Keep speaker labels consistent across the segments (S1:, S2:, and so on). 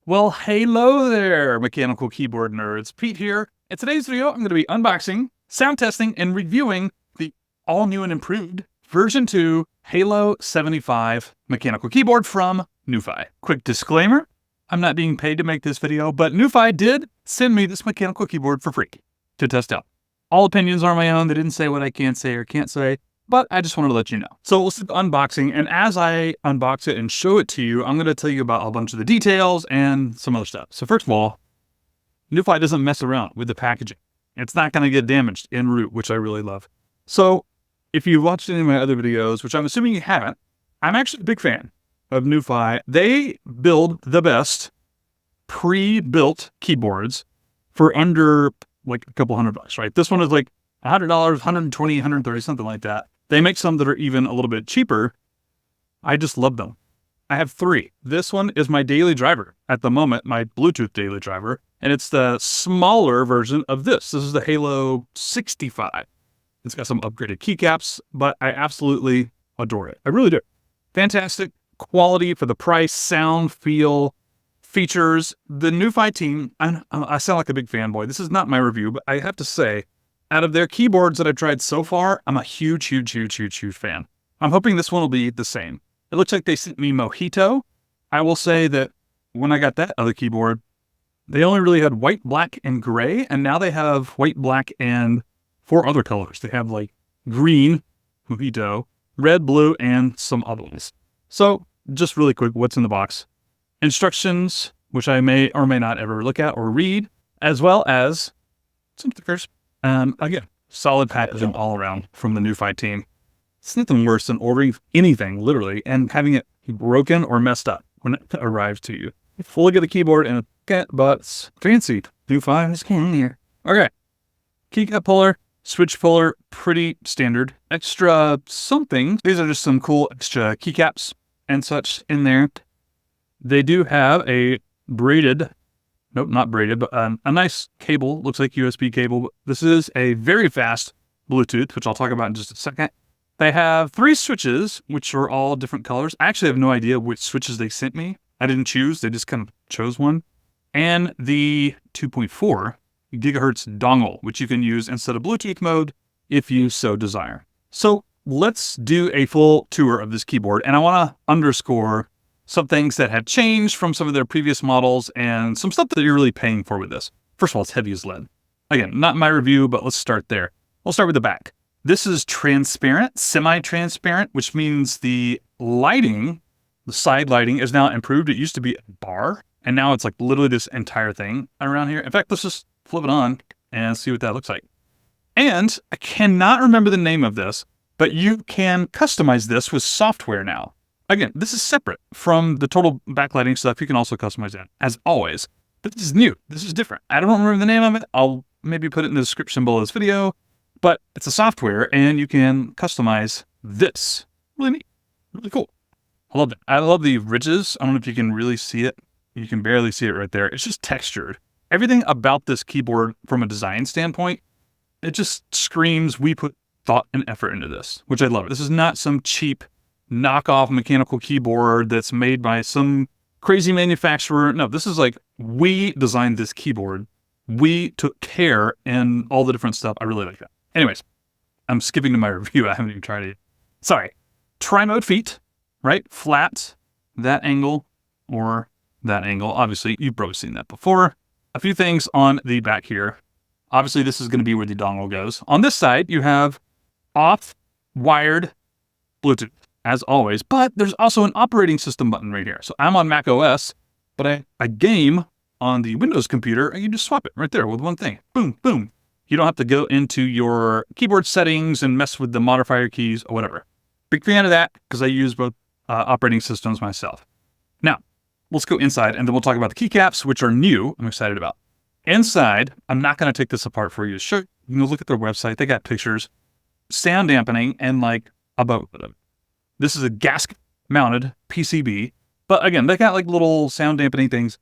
S1: Well, hello there, mechanical keyboard nerds. Pete here. In today's video, I'm going to be unboxing, sound testing, and reviewing the all-new and improved version 2 Halo75 mechanical keyboard from NuPhy. Quick disclaimer, I'm not being paid to make this video, but NuPhy did send me this mechanical keyboard for free to test out. All opinions are my own. They didn't say what I can say or can't say, but I just wanted to let you know. So we'll see the unboxing, and as I unbox it and show it to you, I'm going to tell you about a bunch of the details and some other stuff. So first of all, NuPhy doesn't mess around with the packaging. It's not going to get damaged en route, which I really love. So if you've watched any of my other videos, which I'm assuming you haven't, I'm actually a big fan of NuPhy. They build the best pre-built keyboards for under like a couple $100, right? This one is like $100, $120, $130, something like that. They make some that are even a little bit cheaper. I just love them. I have 3. This one is my daily driver at the moment, my Bluetooth daily driver, and it's the smaller version of this. This is the Halo75. It's got some upgraded keycaps, but I absolutely adore it. I really do. Fantastic quality for the price, sound, feel, features. The NuPhy team, I sound like a big fanboy. This is not my review, but I have to say, out of their keyboards that I've tried so far, I'm a huge fan. I'm hoping this one will be the same. It looks like they sent me Mojito. I will say that when I got that other keyboard, they only really had white, black, and gray, and now they have white, black, and 4 other colors. They have like green, Mojito, red, blue, and some other ones. So just really quick, what's in the box? Instructions, which I may or may not ever look at or read, as well as some stickers. Again, solid packaging all around from the NuPhy team. It's nothing worse than ordering anything, literally, and having it broken or messed up when it arrives to you. You fully get a keyboard and a kit, but it's fancy. NuPhy is in here. Okay. Keycap puller, switch puller, pretty standard. Extra something. These are just some cool extra keycaps and such in there. They do have a braided, nope, not braided, but a nice cable. Looks like USB cable. This is a very fast Bluetooth, which I'll talk about in just a second. They have 3 switches, which are all different colors. I actually have no idea which switches they sent me. I didn't choose. They just kind of chose one. And the 2.4 gigahertz dongle, which you can use instead of Bluetooth mode if you so desire. So let's do a full tour of this keyboard. And I want to underscore some things that have changed from some of their previous models and some stuff that you're really paying for with this. First of all, it's heavy as lead. Again, not my review, but let's start there. We'll start with the back. This is transparent, semi-transparent, which means the lighting, the side lighting is now improved. It used to be a bar, and now it's like literally this entire thing around here. In fact, let's just flip it on and see what that looks like. And I cannot remember the name of this, but you can customize this with software now. Again, this is separate from the total backlighting stuff. You can also customize that, as always. But this is new. This is different. I don't remember the name of it. I'll maybe put it in the description below this video. But it's a software, and you can customize this. Really neat. Really cool. I love it. I love the ridges. I don't know if you can really see it. You can barely see it right there. It's just textured. Everything about this keyboard from a design standpoint, it just screams, we put thought and effort into this, which I love. This is not some cheap knockoff mechanical keyboard that's made by some crazy manufacturer. No, this is like, we designed this keyboard. We took care and all the different stuff. I really like that. Anyways, I'm skipping to my review. I haven't even tried it. Sorry. Tri-mode feet, right? Flat, that angle, or that angle. Obviously, you've probably seen that before. A few things on the back here. Obviously, this is going to be where the dongle goes. On this side, you have off-wired Bluetooth, as always, but there's also an operating system button right here. So I'm on Mac OS, but I game on the Windows computer, and you just swap it right there with one thing. Boom, boom. You don't have to go into your keyboard settings and mess with the modifier keys or whatever. Big fan of that because I use both operating systems myself. Now, let's go inside, and then we'll talk about the keycaps, which are new. I'm excited about. Inside, I'm not going to take this apart for you to show. You can look at their website. They got pictures, sound dampening, and like a boat. This is a gasket-mounted PCB, but again, they got like little sound dampening things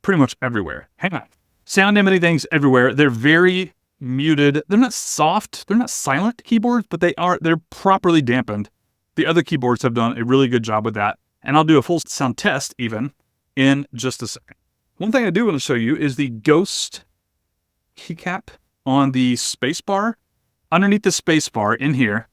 S1: pretty much everywhere. Hang on. Sound dampening things everywhere. They're very muted. They're not soft. They're not silent keyboards, but they're properly dampened. The other keyboards have done a really good job with that. And I'll do a full sound test even in just a second. One thing I do want to show you is the ghost keycap on the spacebar. Underneath the spacebar in here,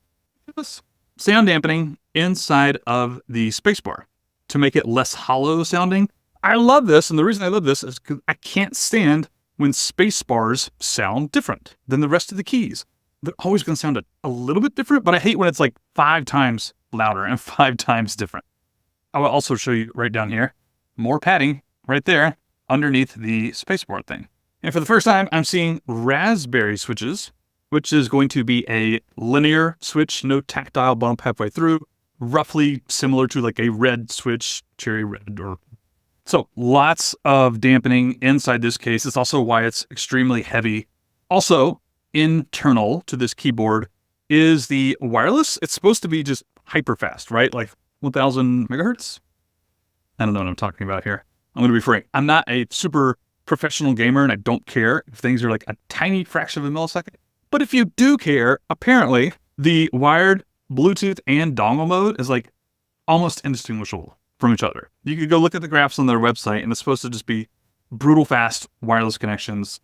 S1: sound dampening inside of the spacebar to make it less hollow sounding. I love this, and the reason I love this is because I can't stand when spacebars sound different than the rest of the keys. They're always going to sound a little bit different, but I hate when it's like 5 times louder and 5 times different. I will also show you right down here, more padding right there underneath the spacebar thing. And for the first time, I'm seeing raspberry switches, which is going to be a linear switch, no tactile bump halfway through, roughly similar to like a red switch, cherry red. So lots of dampening inside this case. It's also why it's extremely heavy. Also, internal to this keyboard is the wireless. It's supposed to be just hyper fast, right? Like 1000 megahertz. I don't know what I'm talking about here. I'm going to be frank. I'm not a super professional gamer, and I don't care if things are like a tiny fraction of a millisecond. But if you do care, apparently the wired Bluetooth and dongle mode is like almost indistinguishable from each other. You could go look at the graphs on their website, and it's supposed to just be brutal fast wireless connections.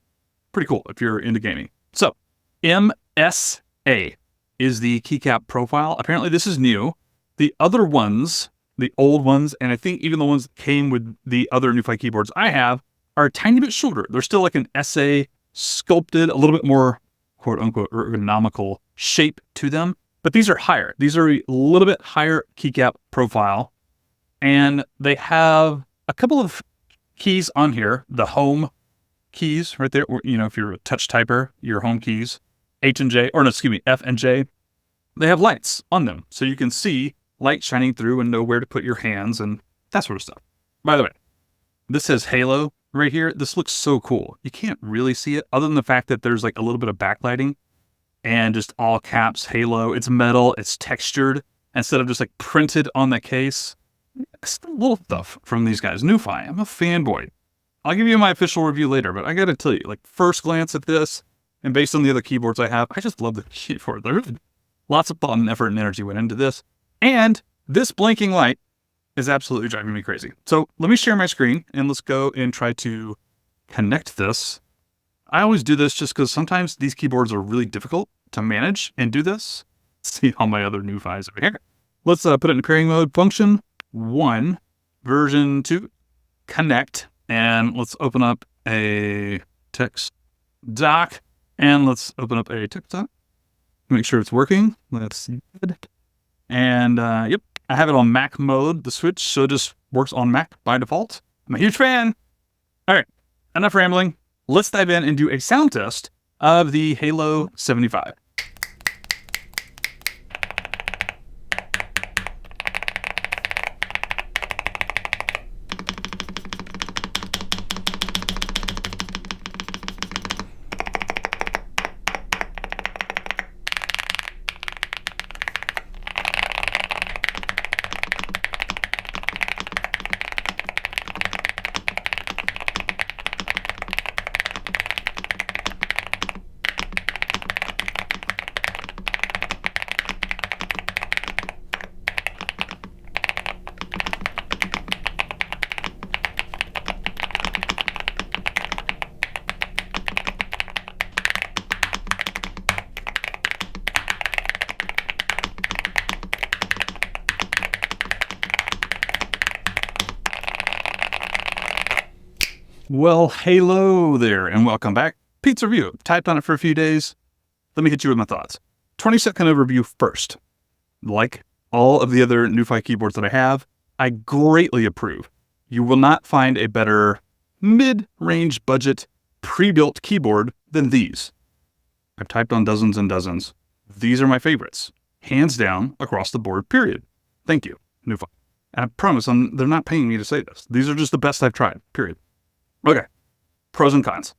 S1: Pretty cool if you're into gaming. So MSA is the keycap profile. Apparently this is new. The other ones, the old ones, and I think even the ones that came with the other NuPhy keyboards I have, are a tiny bit shorter. They're still like an SA sculpted, a little bit more quote unquote ergonomical shape to them. But these are higher. These are a little bit higher keycap profile. And they have a couple of keys on here. The home keys right there. You know, if you're a touch typer, your home keys, H and J, or no, excuse me, F and J. They have lights on them. So you can see light shining through and know where to put your hands and that sort of stuff. By the way, this says Halo right here. This looks so cool. You can't really see it other than the fact that there's like a little bit of backlighting and just all caps Halo. It's metal. It's textured instead of just like printed on the case. It's the little stuff from these guys. NuPhy. I'm a fanboy. I'll give you my official review later, but I got to tell you, like first glance at this and based on the other keyboards I have, I just love the keyboard. There's lots of thought and effort and energy went into this. And this blinking light is absolutely driving me crazy. So let me share my screen and let's go and try to connect this. I always do this just because sometimes these keyboards are really difficult to manage and do this. See all my other NuPhys over here. Let's put it in pairing mode. Function 1, version 2, connect. And let's open up a text doc. And let's open up a text doc. Make sure it's working. That's good. And yep, I have it on Mac mode, the switch, so it just works on Mac by default. I'm a huge fan. All right, enough rambling. Let's dive in and do a sound test of the Halo75. Well, hello there and welcome back. Pete's review. Typed on it for a few days. Let me hit you with my thoughts. 20-second overview first. Like all of the other NuPhy keyboards that I have, I greatly approve. You will not find a better mid-range budget pre-built keyboard than these. I've typed on dozens and dozens. These are my favorites. Hands down, across the board, period. Thank you, NuPhy. And I promise they're not paying me to say this. These are just the best I've tried, period. Okay, pros and cons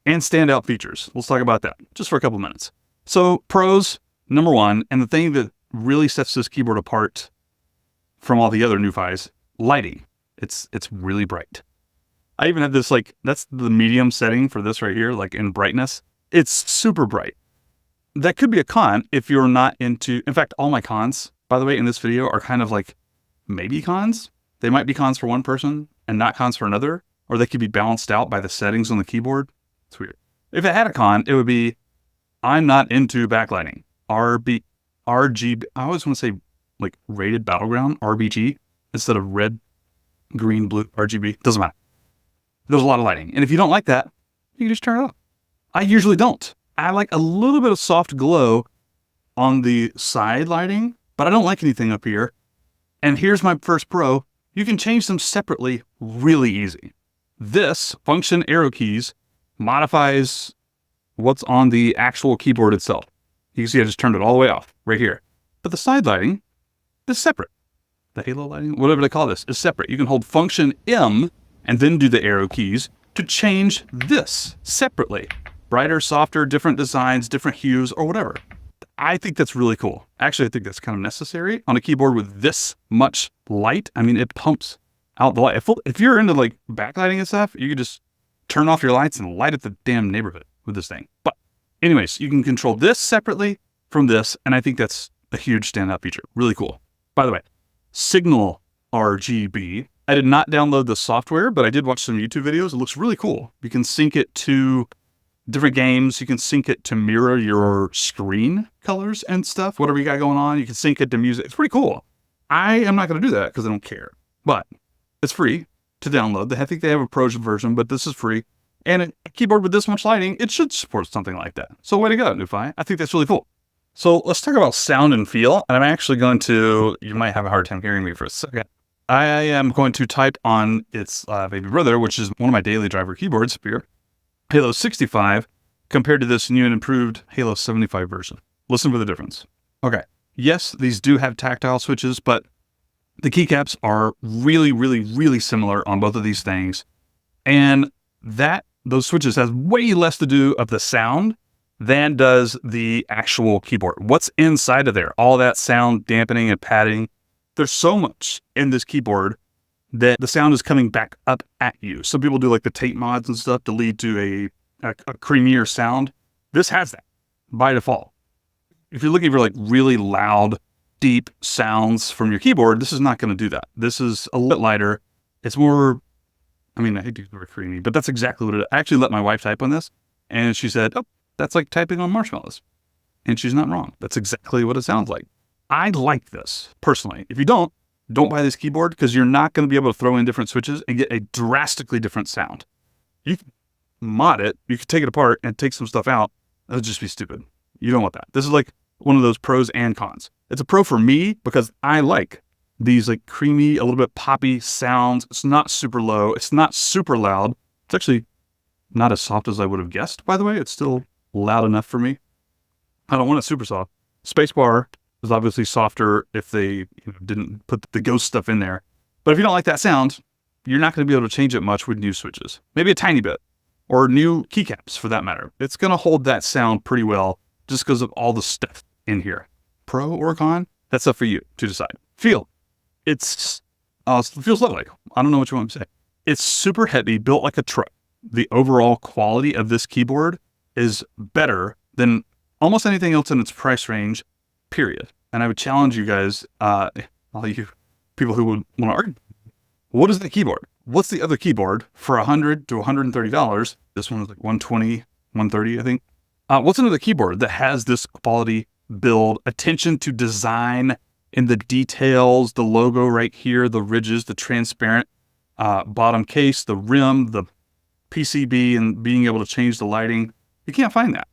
S1: and standout features. Let's talk about that just for a couple minutes. So pros, number one, and the thing that really sets this keyboard apart from all the other NuPhys, lighting. It's really bright. I even have this, like, that's the medium setting for this right here, like in brightness. It's super bright. That could be a con if you're not into, in fact, all my cons, by the way, in this video are kind of like maybe cons. They might be cons for one person and not cons for another. or they could be balanced out by the settings on the keyboard. It's weird. If it had a con, it would be, I'm not into backlighting. RGB, I always want to say like rated battleground, RBG, instead of red, green, blue, RGB. Doesn't matter. There's a lot of lighting. And if you don't like that, you can just turn it off. I usually don't. I like a little bit of soft glow on the side lighting, but I don't like anything up here. And here's my first pro. You can change them separately really easy. This function arrow keys modifies what's on the actual keyboard itself. You can see I just turned it all the way off right here. But the side lighting is separate. The halo lighting, whatever they call this, is separate. You can hold function M and then do the arrow keys to change this separately. Brighter, softer, different designs, different hues, or whatever. I think that's really cool. Actually, I think that's kind of necessary on a keyboard with this much light. I mean, it pumps out the light. If you're into like backlighting and stuff, you could just turn off your lights and light up the damn neighborhood with this thing. But anyways, you can control this separately from this, and I think that's a huge standout feature. Really cool. By the way, Signal RGB. I did not download the software, but I did watch some YouTube videos. It looks really cool. You can sync it to different games. You can sync it to mirror your screen colors and stuff, whatever you got going on. You can sync it to music. It's pretty cool. I am not going to do that because I don't care, but it's free to download. I think they have a pro version, but this is free. And a keyboard with this much lighting, it should support something like that. So way to go, NuPhy. I think that's really cool. So let's talk about sound and feel. And I'm actually going to, you might have a hard time hearing me for a second. I am going to type on its baby brother, which is one of my daily driver keyboards here, Halo75, compared to this new and improved Halo75 version. Listen for the difference. Okay. Yes, these do have tactile switches, but the keycaps are really, really, really similar on both of these things. And those switches has way less to do of the sound than does the actual keyboard. What's inside of there? All that sound dampening and padding. There's so much in this keyboard that the sound is coming back up at you. Some people do like the tape mods and stuff to lead to a creamier sound. This has that by default. If you're looking for like really loud, deep sounds from your keyboard, this is not going to do that. This is a little lighter. It's more, I mean, I hate to use the word creamy, but that's exactly what it is. I actually let my wife type on this, and she said, oh, that's like typing on marshmallows. And she's not wrong. That's exactly what it sounds like. I like this, personally. If you don't buy this keyboard because you're not going to be able to throw in different switches and get a drastically different sound. You can mod it. You can take it apart and take some stuff out. That would just be stupid. You don't want that. This is like one of those pros and cons. It's a pro for me because I like these like creamy, a little bit poppy sounds. It's not super low. It's not super loud. It's actually not as soft as I would have guessed, by the way. It's still loud enough for me. I don't want it super soft. Spacebar is obviously softer if they didn't put the ghost stuff in there. But if you don't like that sound, you're not going to be able to change it much with new switches. Maybe a tiny bit. Or new keycaps, for that matter. It's going to hold that sound pretty well just because of all the stuff in here. Pro or con? That's up for you to decide. Feel. It feels lovely. I don't know what you want to say. It's super heavy, built like a truck. The overall quality of this keyboard is better than almost anything else in its price range, period. And I would challenge you guys, all you people who would want to argue, what is the keyboard? What's the other keyboard for $100 to $130? This one is like $120, $130, I think. What's another keyboard that has this quality build, attention to design in the details, the logo right here, the ridges, the transparent bottom case, the rim, the PCB, and being able to change the lighting? You can't find that.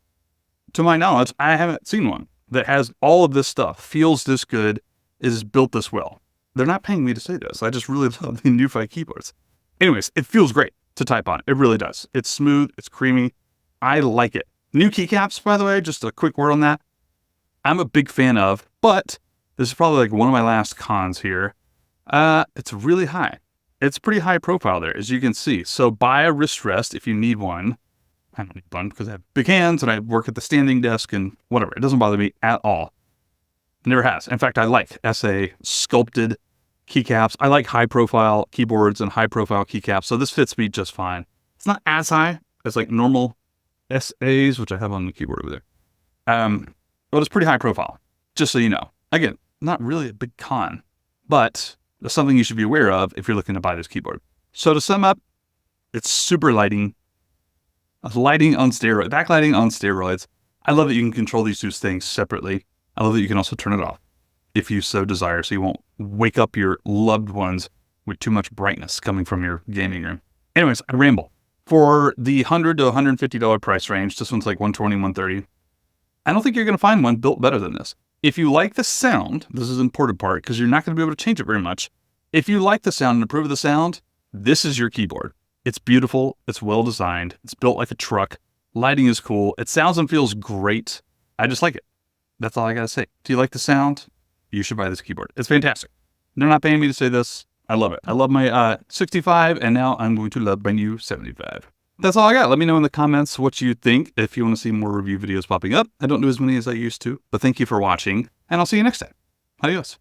S1: To my knowledge, I haven't seen one that has all of this stuff, feels this good, is built this well. They're not paying me to say this. I just really love the NuPhy keyboards. Anyways, it feels great to type on. It really does. It's smooth. It's creamy. I like it. New keycaps, by the way, just a quick word on that. I'm a big fan of, but this is probably like one of my last cons here. It's really high. It's pretty high profile there, as you can see. So buy a wrist rest if you need one. I don't need one because I have big hands and I work at the standing desk and whatever. It doesn't bother me at all. It never has. In fact, I like SA sculpted keycaps. I like high profile keyboards and high profile keycaps. So this fits me just fine. It's not as high as like normal SAs, which I have on the keyboard over there. But it's pretty high profile, just so you know. Again, not really a big con, but that's something you should be aware of if you're looking to buy this keyboard. So to sum up, It's super lighting. Lighting on steroids, backlighting on steroids. I love that you can control these two things separately. I love that you can also turn it off if you so desire, so you won't wake up your loved ones with too much brightness coming from your gaming room. Anyways, I ramble. For the $100 to $150 price range, this one's like $120, $130. I don't think you're going to find one built better than this. If you like the sound, this is an important part because you're not going to be able to change it very much. If you like the sound and approve of the sound, this is your keyboard. It's beautiful. It's well designed. It's built like a truck. Lighting is cool. It sounds and feels great. I just like it. That's all I got to say. Do you like the sound? You should buy this keyboard. It's fantastic. They're not paying me to say this. I love it. I love my 65, and now I'm going to love my new 75. That's all I got. Let me know in the comments what you think. If you want to see more review videos popping up, I don't do as many as I used to, but thank you for watching, and I'll see you next time. Adios.